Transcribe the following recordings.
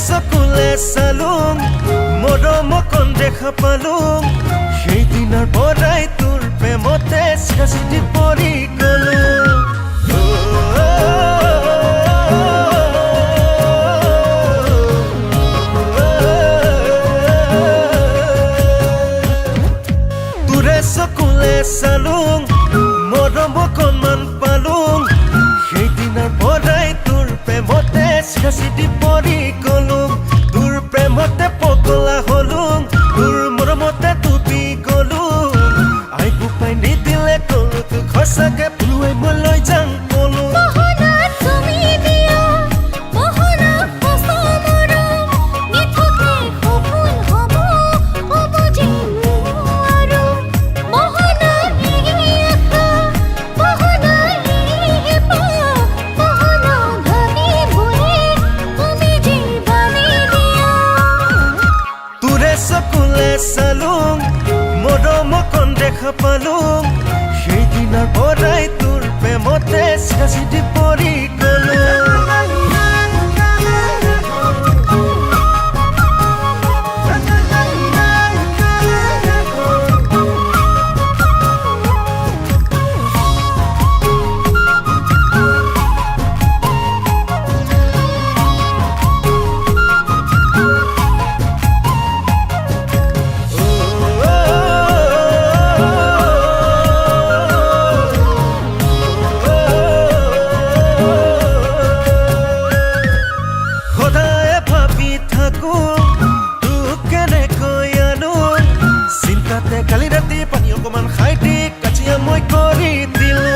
চকুলে চালুং মৰম অকণ দেখা পালুং সেই দিনৰ পৰাই তোৰ প্ৰেমতে চিটি পৰি গলো তোৰে চকুলে চালুং মৰম অকণমান পালুং সেই দিনৰ পৰাই তোৰ প্ৰেমতে চিটি পৰি গলো তোৰ প্ৰেমতে পগলা হলুং তোৰ মৰমতে ডুবি গলো আই বুপাই নিদিলে কলো তোক সঁচাকে ফুলুৱাই মই লৈ যাম কলো চকুলে চালুং মৰম অকণ দেখা পালুং সেই দিনৰ পৰাই তোৰ প্ৰেমতে চিটি পৰি গলো কালি ৰাতি পানী অকমান খাই দি কাজিয়া মই কৰি দিলো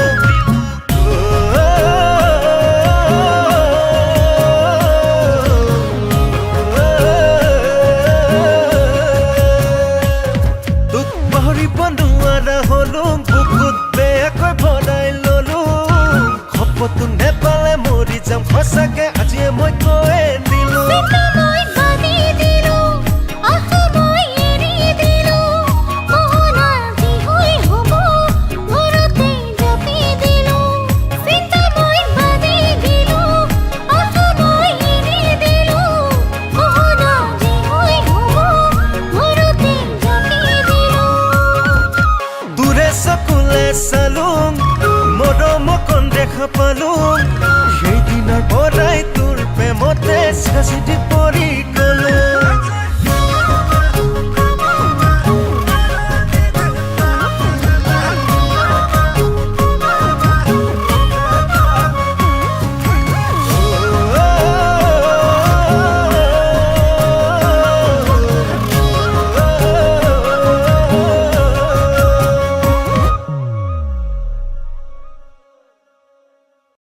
তোক পাহৰিব নোৱাৰা হলুং বুকুত বেয়াকৈ ভৰাই ললো খপতো নেপালে মৰি যাম সঁচাকে আজিয়ে মই কৈ দিলো চকুলে চালুং মৰম অকণ দেখা পালুং